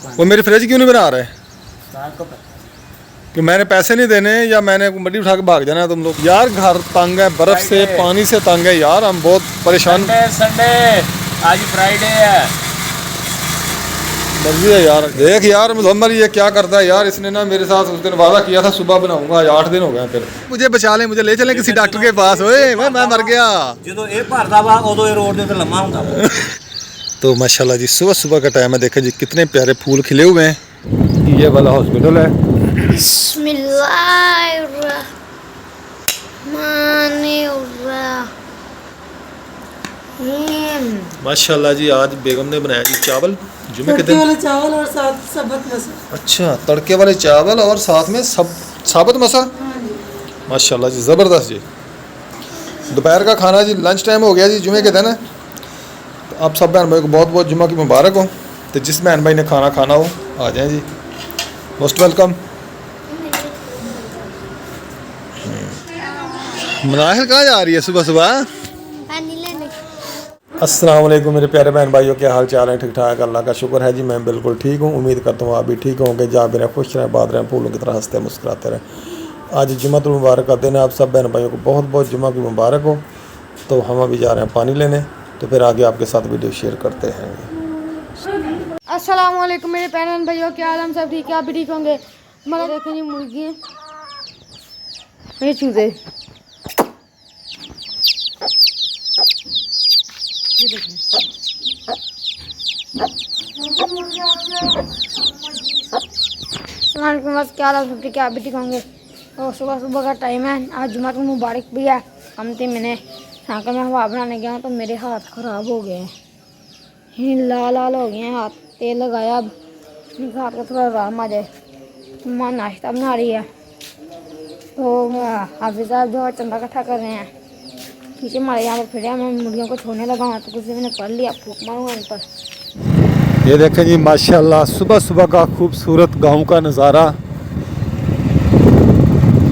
वो मेरी फ्रिज क्यों नहीं बना रहे? कि मैंने पैसे नहीं देने या मैंने मड्डी उठा के भाग जाना है तुम लोग? यार घर तंग है, बर्फ से पानी से तंग है यार, हम बहुत परेशान। संडे आज फ्राइडे है। मर्जी है यार। देख यार मुजम्मल ये क्या करता है यार, इसने ना मेरे साथ उस दिन वादा किया था सुबह बनाऊंगा, आज 8 दिन हो गए। फिर मुझे बचा ले, मुझे ले चले किसी डॉक्टर के पास। ओए मैं मर गया। जो ये भरदा वा उदों ये रोड दे लम्मा हुंदा। तो माशाल्लाह जी सुबह सुबह का टाइम है, देखें जी कितने प्यारे फूल खिले हुए हैं। ये वाला हॉस्पिटल है। माशाल्लाह जी आज बेगम ने बनाया जी चावल जुमे के दिन वाले चावल और साथ साबुत मसूर। अच्छा, तड़के वाले चावल और साथ में साबुत मसूर। माशाल्लाह जी ज़बरदस्त जी। दोपहर का खाना जी, लंच टाइम हो गया जी, जुमे के दिन है। तो आप सब बहन भाई को बहुत बहुत जुमा की मुबारक हो। तो जिस बहन भाई ने खाना खाना हो आ जाएं जी, मोस्ट वेलकम। मनाहिल कहाँ जा रही है सुबह सुबह? अस्सलाम वालेकुम मेरे प्यारे बहन भाइयों, क्या हाल चाल है? ठीक ठाक, अल्लाह का शुक्र है जी, मैं बिल्कुल ठीक हूँ। उम्मीद करता हूँ आप भी ठीक होंगे। जहाँ भी रहें खुश रहें, बात रहें, फूलों की तरह हंसते मुस्कुराते रहें। आज जुम्मतुल मुबारक का दिन है, आप सब बहन भाइयों को बहुत बहुत जुम्मा की मुबारक हो। तो हम अभी जा रहे हैं पानी लेने, तो फिर आगे आपके साथ वीडियो शेयर करते हैं। अस्सलाम वालेकुम मेरे बहन भाइयों, क्या हाल? हम सब ठीक है, आप भी ठीक होंगे। मगर देखें जी मुर्गी है, ये चूजे, ये देखें। बस क्या हाल? सब ठीक है, आप भी ठीक होंगे। और सुबह सुबह का टाइम है, आज जुम्मा को मुबारक भी है। कमती मैंने साइकिल में हवा बनाने गया तो मेरे हाथ ख़राब हो गए हैं, लाल लाल हो गए हैं हाथ। तेल लगाया, अब हाथ का थोड़ा आराम आ जाए। माँ नाश्ता बना रही है, तो हाफिज़ साहब जो है चंदा इकट्ठा कर रहे हैं। पीछे हमारे यहाँ पर फिर मैं मुर्गियों को छोड़ने लगा हूँ, तो किसी मैंने पढ़ लिया, फूक मारूंगा इन पर। ये देखें जी माशाल्लाह सुबह सुबह का खूबसूरत गांव का नज़ारा,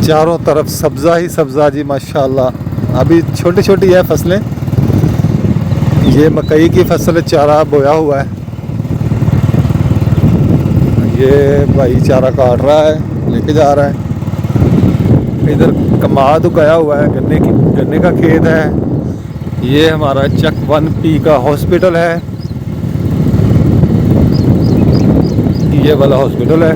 चारों तरफ सब्ज़ा ही सब्ज़ा जी माशाल्लाह। अभी छोटी छोटी है फसलें, ये मकई की फसल चारा बोया हुआ है। ये भाई चारा काट रहा है, लेके जा रहा है। इधर कमाद उगाया हुआ है, गन्ने का खेत है। ये हमारा चक 1P का हॉस्पिटल है, ये वाला हॉस्पिटल है।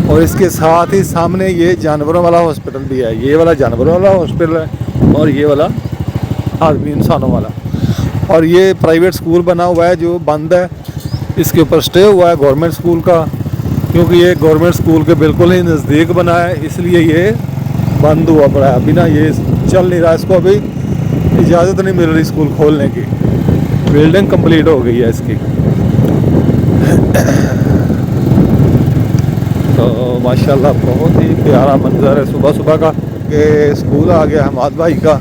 और इसके साथ ही सामने ये जानवरों वाला हॉस्पिटल भी है। ये वाला जानवरों वाला हॉस्पिटल है और ये वाला आदमी इंसानों वाला। और ये प्राइवेट स्कूल बना हुआ है जो बंद है, इसके ऊपर स्टे हुआ है गवर्नमेंट स्कूल का, क्योंकि ये गवर्नमेंट स्कूल के बिल्कुल ही नज़दीक बना है, इसलिए ये बंद हुआ पड़ा है। अभी ना ये चल नहीं रहा, इसको अभी इजाज़त नहीं मिल रही स्कूल खोलने की। बिल्डिंग कंप्लीट हो गई है इसकी। तो माशाल्लाह बहुत ही प्यारा मंजर है सुबह सुबह का। कि स्कूल आ गया हमाद भाई का,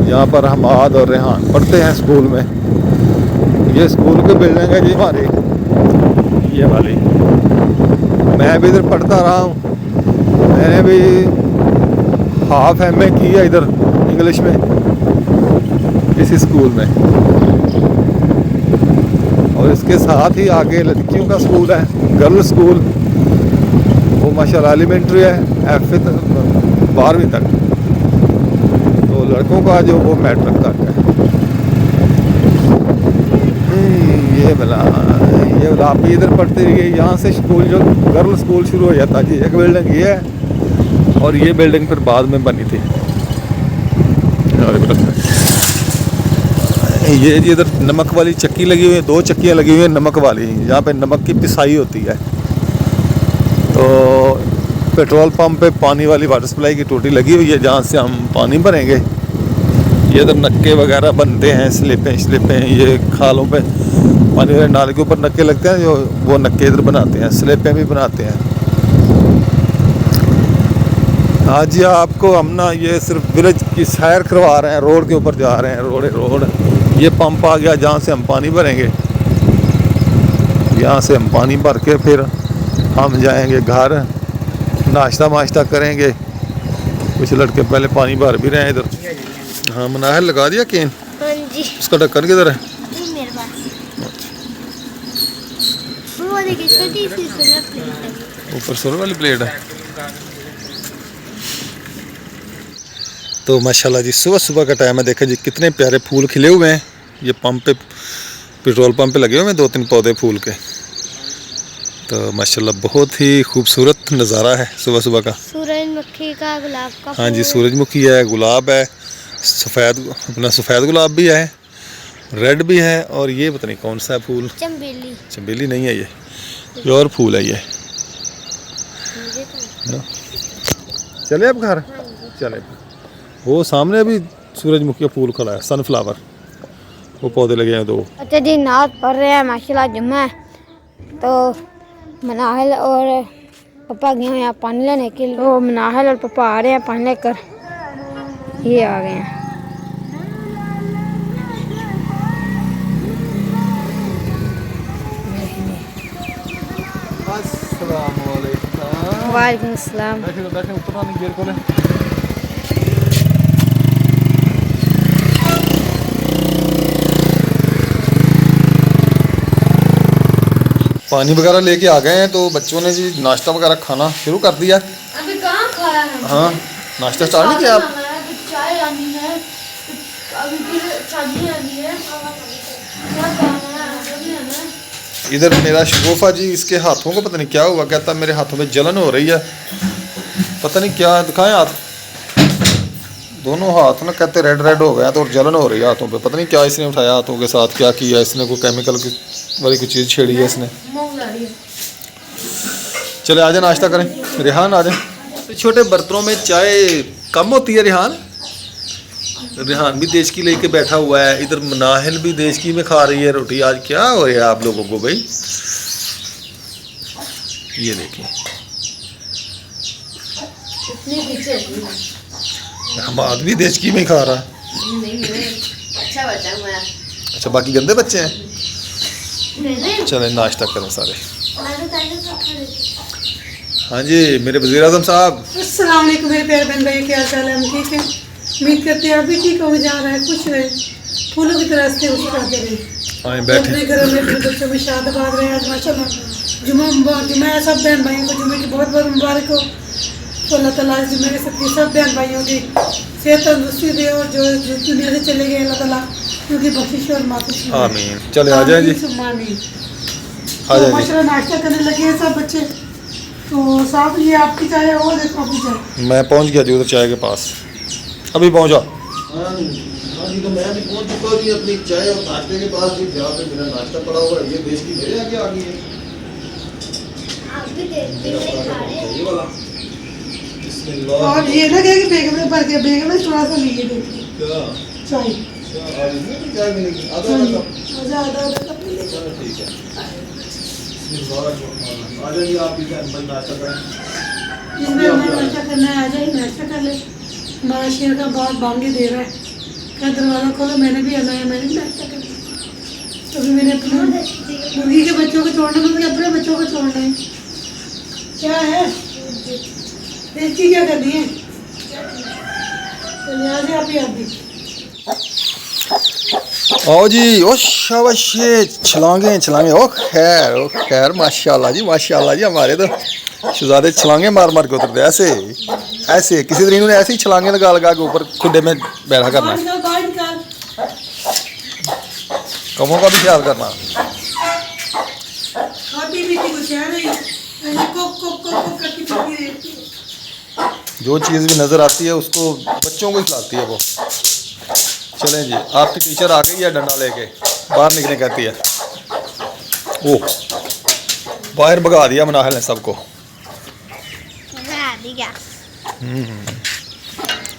यहाँ पर हमाद और रेहान पढ़ते हैं स्कूल में। ये स्कूल की बिल्डिंग है जी हमारी, ये वाली। मैं भी इधर पढ़ता रहा हूँ, मैंने भी हाफ MA की है इधर इंग्लिश में, इसी स्कूल में। और इसके साथ ही आगे लड़कियों का स्कूल है, गर्ल्स स्कूल, वो माशाल्लाह एलिमेंट्री है, F 12वीं तक। तो लड़कों का जो वो मैट्रिक तक है। ये वाला आप भी इधर पढ़ते रहिए। यहाँ से स्कूल जो गर्ल स्कूल शुरू हो जाता जी, एक बिल्डिंग ये है और ये बिल्डिंग फिर बाद में बनी थी। ये जी इधर नमक वाली चक्की लगी हुई है, 2 चक्कियाँ लगी हुई हैं नमक वाली, जहाँ पे नमक की पिसाई होती है। तो पेट्रोल पंप पे पानी वाली वाटर सप्लाई की टोटी लगी हुई है, जहाँ से हम पानी भरेंगे। ये इधर नक्के वगैरह बनते हैं, स्लिपें ये खालों पे पानी वाले नाले के ऊपर नक्के लगते हैं, जो वो नक्के इधर बनाते हैं, स्लिपें भी बनाते हैं। हाँ जी, आपको हम ना ये सिर्फ विलेज की सैर करवा रहे हैं, रोड के ऊपर जा रहे हैं। रोड ये पंप आ गया जहाँ से हम पानी भरेंगे। यहाँ से हम पानी भर के फिर हम जाएंगे घर, नाश्ता वाश्ता करेंगे। कुछ लड़के पहले पानी भर भी रहे हैं इधर। हाँ मनाहिल लगा दिया केन? हाँ जी। उसका ढक्कन किधर है? मेरे पास। वो देखिए छोटी सी सिल्वर प्लेट है। ऊपर सोलर वाली प्लेट है। तो माशाल्लाह जी सुबह सुबह का टाइम है, देखा जी कितने प्यारे फूल खिले हुए हैं। ये पंप पे, पेट्रोल पंप पे लगे हुए हैं 2-3 पौधे फूल के। तो माशाल्लाह बहुत ही खूबसूरत नज़ारा है सुबह सुबह का। सूरजमुखी का, गुलाब का हाँ जी, फूल। सूरजमुखी है, गुलाब है, सफ़ेद गुलाब भी है, रेड भी है, और ये पता नहीं कौन सा है फूल, चमेली। चमेली नहीं है ये और फूल है ये। चले अब घर, चले। वो सामने अभी सूरजमुखी का फूल खड़ा है, सनफ्लावर, वो पौधे लगे हैं 2। अच्छा जी, नात पढ़ रहे हैं माशाल्लाह, जुम्मा है। तो मनाहल और पापा गए हैं यहाँ पानी लेने के लिए। तो मनाहल और पापा आ रहे हैं पानी लेकर, ये आ गए हैं। वालेकुम अस्सलाम। बैठे ऊपर ना गेट खोले। पानी वगैरह लेके आ गए हैं, तो बच्चों ने जी नाश्ता वगैरह खाना शुरू कर दिया। अभी कहाँ खाया है? हाँ, नाश्ता स्टार्ट नहीं किया आप? चाय आनी है, अभी फिर सब्जी आनी है, इधर मेरा शगुफा जी, इसके हाथों को पता नहीं क्या हुआ, कहता मेरे हाथों में जलन हो रही है, पता नहीं क्या। दिखाएं हाथ, दोनों हाथ ना कहते रेड रेड हो गए हैं, तो जलन हो रही है हाथों पे। पता नहीं क्या इसने उठाया हाथों के साथ, क्या किया इसने, कोई केमिकल की वाली कोई चीज़ छेड़ी है इसने। चले आजा नाश्ता करें, रेहान आजा। छोटे बर्तनों में चाय कम होती है रेहान। रेहान भी देश की लेके बैठा हुआ है, इधर मनाहिल भी देश की में खा रही है रोटी। आज क्या हो रहा है आप लोगों को भाई, ये देखिए। हम आदमी देश की में खा रहा है। अच्छा बच्चा हूँ मैं। अच्छा, बाकी गंदे बच्चे हैं। चले नाश्ता करें सारे। हाँ जी, मेरे वज़ीर आज़म साहब। अस्सलाम वालेकुम मेरे प्यारे बहन भाई, क्या हाल है? हम ठीक हैं, उम्मीद करते हैं आप भी ठीक हो जा रहा है, खुश रहे, फूलों की तरह से मुस्कुराते रहे, हाँ बैठे। अपने घरों में अपने बच्चों में शादाबाद रहे। आज माशाल्लाह जुम्मा है, सब बहन भाइयों को जुम्मे की बहुत बहुत मुबारक हो। तो अल्लाह ताला इस जुम्मे के सबके सब बहन भाइयों की सेहत तंदुरुस्ती दे, और जो दुनिया से चले गए अल्लाह ताला उनकी बख्शिश और माफ़ी। आमीन। चले आ जाए जी, आ जाए जी। माशाल्लाह नाश्ता करने लगे हैं सब बच्चे। तो साहब ये आपकी चाय है, और देखो आपकी चाय। मैं पहुंच गया जी उधर चाय के पास, अभी पहुंचा। हाँ जी, तो मैं भी पहुंच चुका जी अपनी चाय और नाश्ते के पास जी, जहाँ पे मेरा नाश्ता पड़ा हुआ है। ये देश की मेरे आगे आ गई है, ये वाला। बिस्मिल्लाह। और ये ना क्या कि बेगम ने भर के, बेगम ने थोड़ा सा लिए देखिए क्या चाय। और इसमें भी चाय मिलेगी? आधा हाँ जी, आधा आधा आधा कप ले लीजिए। चलो ठीक है। बिस्मिल्लाह। आ जाइए आप भी भाई, नाश्ता करें। जिसमें हमें नाश्ता करना है आ जाइए, नाश्ता कर ले। हमारा शेर का बहुत बांगे दे रहा है, क्या दरवाज़ा खोलो, मैंने भी आना है, मैंने भी नाश्ता करना। तो भी मैंने अपने मुर्गी के बच्चों को छोड़ना, मुझे अपने बच्चों को छोड़ना है। क्या है देखिए, क्या करनी है? चलिए आ जाए आप ही, आप भी। आओ जी, ओ शाबाश, छलांगे छलांगे। ओ खैर माशाल्लाह जी, माशाल्लाह जी, हमारे तो शहजादे छलांगे मार मार के उतरते ऐसे ऐसे। किसी दिन इन्होंने ऐसे ही छलांगे लगा लगा के ऊपर खुड्डे में बैठा करना है। बाहर निकाल। कमों का भी ख्याल करना। खाती पीती कुछ है नहीं, ऐसे कोक कोक कोक कोक करती पीती रहती है। जो चीज़ भी नज़र आती है उसको बच्चों को खिलाती है वो। चलें जी, आपकी टीचर आ गई है डंडा लेके, बाहर निकलने कहती है। ओह, बाहर भगा दिया मनाहल ने सबको।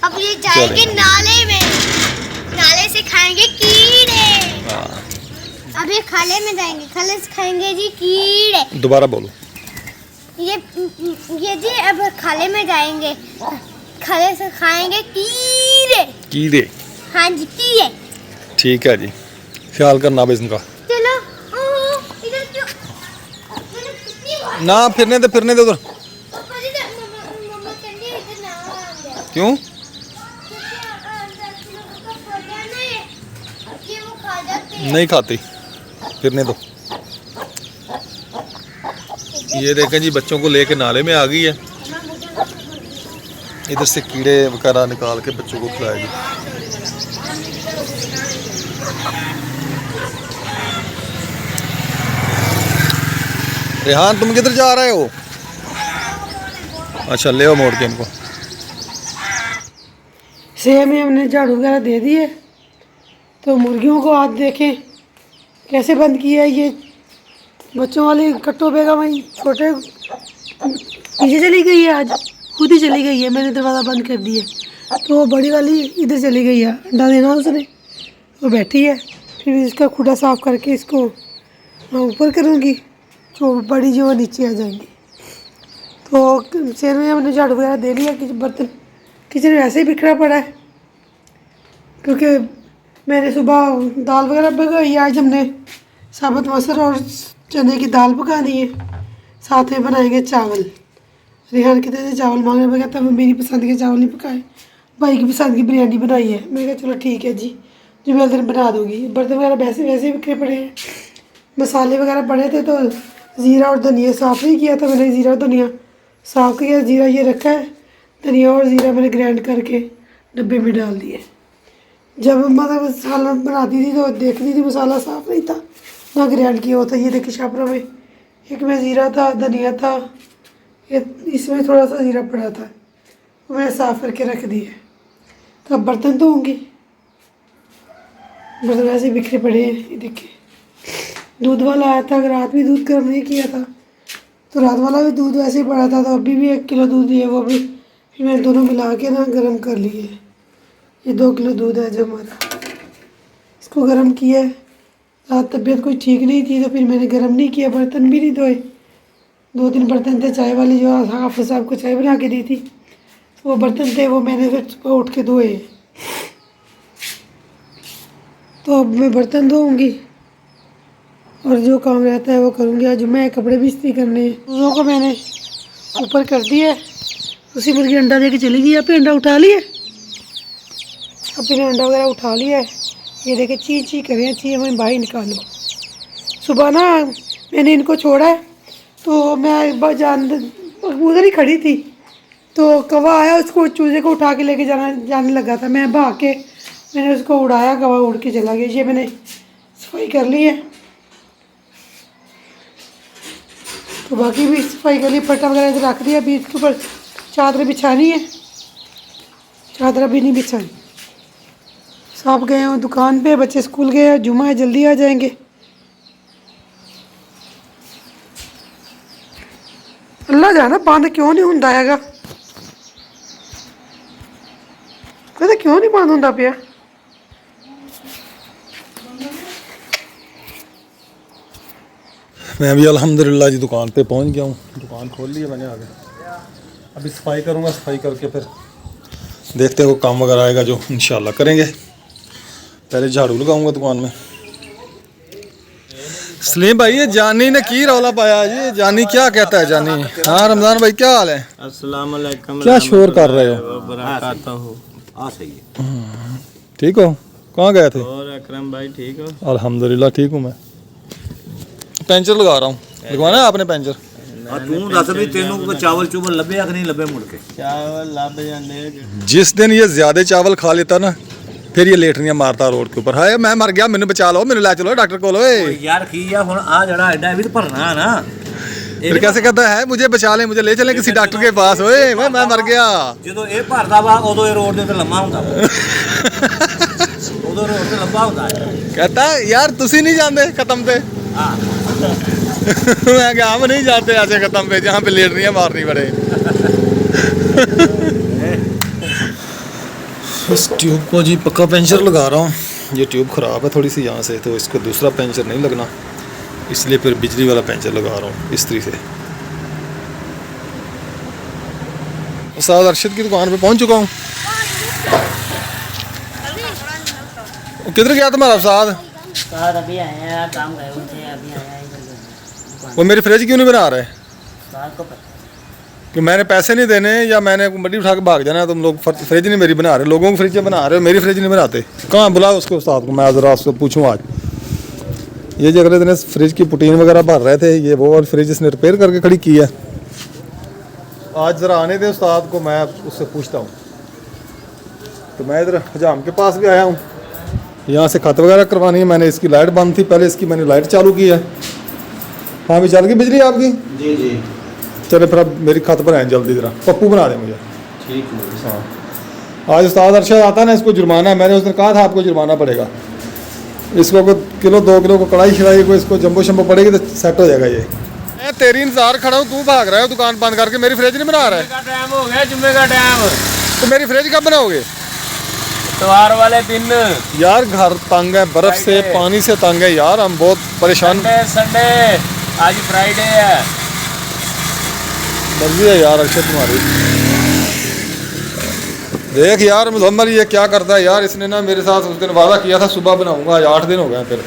अब ये जाएंगे नाले में, नाले से खाएंगे कीड़े। अब ये खाले में जाएंगे, खाले से खाएंगे जी कीड़े। दोबारा बोलो। ये जी अब खाले में जाएंगे, खाले से खाएंगे कीड़े। कीड़े? हाँ जी, कीड़े। ठीक है जी, ख्याल करना अब इनका। चलो इधर क्यों? मैंने कितनी बार ना फिरने दे उधर। मम्मा कहती है इधर ना आ। क्यों? ये वो खा जाते हैं। नहीं खाती, फिरने दो। ये देखें जी बच्चों को लेके नाले में आ गई है। इधर से कीड़े वगैरह निकाल के बच्चों को खिलाएगी। रेहान तुम किधर जा रहे हो? अच्छा ले आओ मोड़ के इनको। सेम ही हमने झाड़ू वगैरह दे दिए। तो मुर्गियों को आज देखें कैसे बंद किया है। ये बच्चों वाली कट्टो बेगम वही छोटे पीछे चली गई है, आज खुद ही चली गई है। मैंने दरवाज़ा बंद कर दिया तो वो बड़ी वाली इधर चली गई है अंडा देना उसने, वो बैठी है। फिर इसका खुदा साफ़ करके इसको मैं ऊपर करूँगी, जो बड़ी जो वो नीचे आ जाएंगी। तो शेर में हमने झाड़ू वगैरह दे लिया कि बर्तन किचन वैसे ही बिखरा पड़ा है, क्योंकि मैंने सुबह दाल वगैरह पकाई। आज हमने साबुत मसर और चने की दाल पका दी है, साथ में बनाएंगे चावल। रेहान कहते थे चावल मांगने में, कहता मैं मेरी पसंद के चावल नहीं पकाए, भाई की पसंद की बिरयानी बनाई है। मैं कहा चलो ठीक है जी, जो मैं उधर बना दूँगी। बर्तन वगैरह वैसे वैसे बिखरे पड़े हैं, मसाले वगैरह पड़े थे तो ज़ीरा और धनिया साफ़ नहीं किया था मैंने। ज़ीरा और धनिया साफ़ किया, ज़ीरा ये रखा है, धनिया और ज़ीरा मैंने ग्राइंड करके डब्बे में डाल दिए। जब मतलब मसाला बनाती थी तो देखती थी मसाला साफ़ नहीं था, ना ग्राइंड किया होता। ये देखिए शापरा में एक में ज़ीरा था, धनिया था, ये इसमें थोड़ा सा ज़ीरा पड़ा था, वो मैंने साफ़ करके रख दिए। तो अब बर्तन धोऊँगी, बर्तन वैसे बिखरे पड़े हैं। ये देखिए दूध वाला आया था, अगर रात भी दूध गर्म नहीं किया था तो रात वाला भी दूध वैसे ही पड़ा था। तो अभी भी 1 किलो दूध है, वो भी फिर मैंने दोनों मिला के ना गर्म कर लिए। ये 2 किलो दूध है जो हमारा, इसको गर्म किया है। रात तबीयत कोई ठीक नहीं थी तो फिर मैंने गर्म नहीं किया, बर्तन भी नहीं धोए। 2-3 बर्तन थे चाय वाले, जो हाफिज़ साहब को चाय बना के दी थी, तो वो बर्तन थे, वो मैंने फिर सुबह उठ के धोए। तो अब मैं बर्तन धोऊँगी और जो काम रहता है वो करूँगी। आज मैं कपड़े भी इस्त्री करने हैं। दूधों को मैंने ऊपर कर दिया है, उसी मुर्गी अंडा दे के चली गई। आप अंडा उठा लिया, अपने अंडा वगैरह उठा लिया है। ये देखे ची ची करें, ची हमें बाहर निकालो। सुबह ना मैंने इनको छोड़ा है तो मैं जान उधर ही खड़ी थी तो कौवा आया, उसको चूजे को उठा के लेके जाने लगा था। मैं भाग के मैंने उसको उड़ाया, कौवा उड़ के चला गया। ये मैंने सफाई कर ली है, तो बाकी भी सफाई कर ली। पट्टा वगैरह इधर रख दिया, अभी इसके ऊपर चादर बिछानी है, चादर अभी नहीं बिछाई। साहब गए हैं दुकान पे, बच्चे स्कूल गए हैं, जुम्मा है, जल्दी आ जाएंगे। अल्लाह जाना बंद क्यों नहीं होंदा हैगा, कहते क्यों नहीं बंद होंदा पिया। मैं भी अल्हम्दुलिल्लाह जी दुकान पे पहुंच गया हूँ। दुकान खोल ली है मैंने आगे। अभी सफाई करूँगा, सफाई करके फिर देखते हैं वो काम वगैरह आएगा जो इंशाल्लाह करेंगे। पहले झाड़ू लगाऊंगा दुकान में। सलीम भाई ये जानी ने की रौला पाया जी, जानी क्या कहता है जानी? हाँ रमजान भाई क्या हाल है? अस्सलाम वालेकुम। क्या शोर कर रहे हो? बरकाता हूँ। हाँ सही है। ठीक हो? कहाँ गए थे? और अकरम भाई ठीक हो? अल्हम्दुलिल्लाह ठीक हूँ। मैं पंचर लगा रहा हूँ। लगवाना है आपने पंचर? तू दस भी तेनों को चावल चुवल लबे या नहीं लबे मुड़ के? चावल लबे या नहीं। जिस दिन ये ज्यादा चावल खा लेता ना फिर ये लेटनियां मारता रोड के ऊपर। हाय मैं मर गया, मैंने बचा लो, मैंने ला चलो डॉक्टर को। यार की या हुन आ जड़ा एडा भी तो भरना ना। फिर कैसे कहता है मुझे बचा ले, मुझे ले चले किसी डॉक्टर के पास। ओए मैं मर गया। ਜਦੋਂ ਇਹ ਭਰਦਾ ਵਾ ਉਦੋਂ ਇਹ ਰੋਡ ਦੇ ਉੱਤੇ ਲੰਮਾ ਹੁੰਦਾ ਵਾ। ਉਦੋਂ ਰੋਡ ਤੇ ਲੰਮਾ ਹੁੰਦਾ ਹੈ। कहता यार तुसी नहीं जानते खत्म पे। हाँ मैं क्या हम नहीं जाते ऐसे खत्म पे जहाँ पे लेटनियां मारनी पड़े। इस ट्यूब को जी पक्का पंचर लगा रहा हूँ। ये ट्यूब ख़राब है थोड़ी सी यहाँ से, तो इसको दूसरा पंचर नहीं लगना, इसलिए फिर बिजली वाला पंचर लगा रहा हूँ इस्त्री से। उस्ताद अरशद की दुकान पे पहुँच चुका हूँ। किधर गया तुम्हारा उस्ताद? सर अभी आए हैं, काम गए हुए थे, अभी आए हैं दुकान। वो मेरी फ्रिज क्यों नहीं बना रहे? सर को पता कि मैंने पैसे नहीं देने या मैंने मड्डी उठा के भाग जाना, तुम लोग फ्रिज नहीं मेरी बना रहे, लोगों की फ्रिज बना रहे हो, मेरी फ्रिज नहीं बनाते। कहाँ बुलाओ उसको उस्ताद को, मैं ज़रा उसको पूछूँ आज। ये जो अगले दिन फ्रिज की पुटीन वगैरह भर रहे थे, ये वो और फ्रिज इसने रिपेयर करके खड़ी की है। आज ज़रा आने दे उस्ताद को, मैं उससे पूछता हूँ। तो मैं इधर हजाम के पास भी आया हूँ, यहाँ से खत वगैरह करवानी है। मैंने इसकी लाइट बंद थी पहले, इसकी मैंने लाइट चालू की है। हाँ भी चल गई बिजली आपकी? जी जी चले फिर अब मेरी खत बनाएं जल्दी, ज़रा पप्पू बना दें मुझे। ठीक है। हाँ आज उस्ताद अरशद आता है ना, इसको जुर्माना है। मैंने उस दिन कहा था आपको जुर्माना पड़ेगा। इसको कोई किलो 2 किलो को कढ़ाई शढ़ाई को इसको जम्बो शम्बो पड़ेगी तो सेट हो जाएगा ये। मैं तेरी इंतजार खड़ा हूँ, तू भाग रहा है दुकान बंद करके, मेरी फ्रिज नहीं बना रहा है। टाइम हो गया, जुम्मे का टाइम। तो मेरी फ्रिज कब बनाओगे? त्योहार वाले दिन। यार घर तंग है, बर्फ से पानी से तंग है यार, हम बहुत परेशान। संडे, आज फ्राइडे है। मर्जी है यार अक्षय तुम्हारी। देख यार मुजम्मल ये क्या करता है यार, इसने ना मेरे साथ उस दिन वादा किया था सुबह बनाऊंगा, आज 8 दिन हो गए फिर।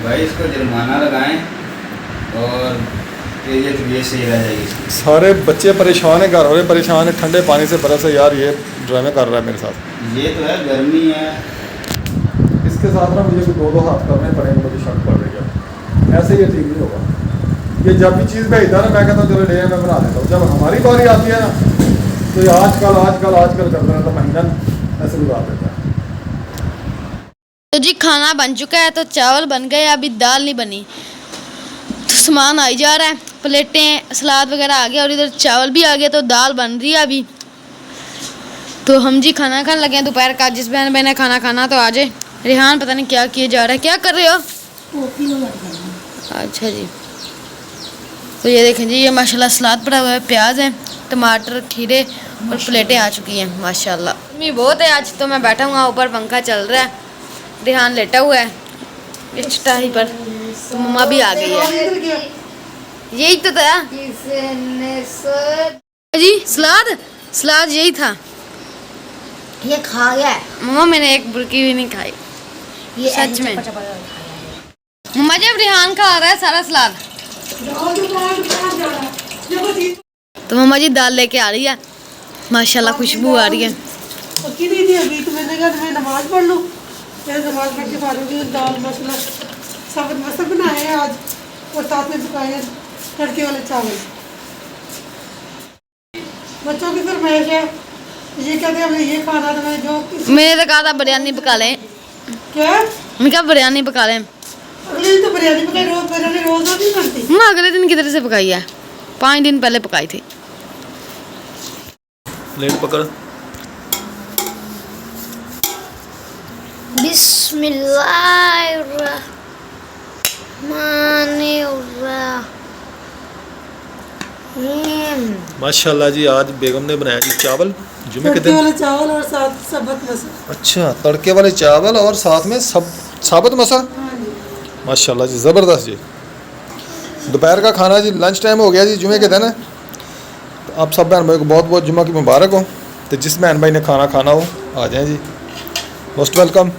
भाई इसको जुर्माना लगाएं और ये सही रह जाएगी। सारे बच्चे परेशान है, घर वाले परेशान है, ठंडे पानी से बरस है यार, ये ड्रामे कर रहा है मेरे साथ। ये तो है, गर्मी है। इसके साथ ना मुझे 2-2 हाथ करने पड़ेंगे, मुझे शक पड़ रही है। ऐसे ये ठीक नहीं होगा। ये जब भी चीज़ भेजता है ना, मैं कहता हूँ चलो ले मैं बना देता हूँ। जब हमारी बारी आती है ना तो ये आजकल करता रहता, महीना ऐसे बुला देता है। तो जी खाना बन चुका है, तो चावल बन गए, अभी दाल नहीं बनी। तो सामान आई जा रहा है, प्लेटें सलाद वगैरह आ गया और इधर चावल भी आ गया, तो दाल बन रही है अभी। तो हम जी खाना खाने लगे हैं दोपहर का। जिस बहन ने खाना खाना तो आ जाए। रेहान पता नहीं क्या किए जा रहा है, क्या कर रहे हो? अच्छा जी, तो ये देखें जी, ये माशाल्लाह सलाद पड़ा हुआ है, प्याज है, टमाटर, खीरे और प्लेटें आ चुकी हैं माशाल्लाह। गर्मी बहुत है आज, तो मैं बैठा हुआ ऊपर, पंखा चल रहा है, रेहान लेटा हुआ है इस चटाई पर। तो मम्मा भी आ गई है। यही तो था जी, सलाद यही था। ये खा गया है। मम्मा मैंने एक बुरकी भी नहीं खाई, ये सच में। मम्मा जब रेहान खा रहा है सारा सलाद, तो मम्मा जी दाल लेके आ रही है माशाल्लाह, खुशबू आ रही है। पक्की नहीं थी अभी, तो मैंने कहा मैं नमाज पढ़ लूँ, मैं नमाज पढ़ के फारूंगी। दाल माशाल्लाह साबुत मसल बनाए हैं आज, और साथ में पकाए हैं तड़के वाले चावल। बच्चों की फरमाइश है, ये कहते हैं हमें ये खाना, तो मैं जो मैंने तो कहा था बिरयानी पका लें। क्या मैंने कहा बिरयानी पका लें। अगले दिन तो बिरयानी पकाई, रोज बिरयानी रोज नहीं बनती। मैं अगले दिन किधर से पकाई है, 5 दिन पहले पकाई थी। प्लेट पकड़। माशाल्लाह जी, आज बेगम ने बनाया जी चावल जुमे के तड़के दिन। वाले चावल और साथ साबुत मसल। अच्छा, तड़के वाले चावल और साथ में सब साबुत मसल। माशाल्लाह जी, ज़बरदस्त जी। दोपहर का खाना जी, लंच टाइम हो गया जी, जुमे के दिन है। तो आप सब बहन भाई को बहुत बहुत जुमा की मुबारक हो। तो जिस बहन भाई ने खाना खाना हो आ जाएं जी, मोस्ट वेलकम।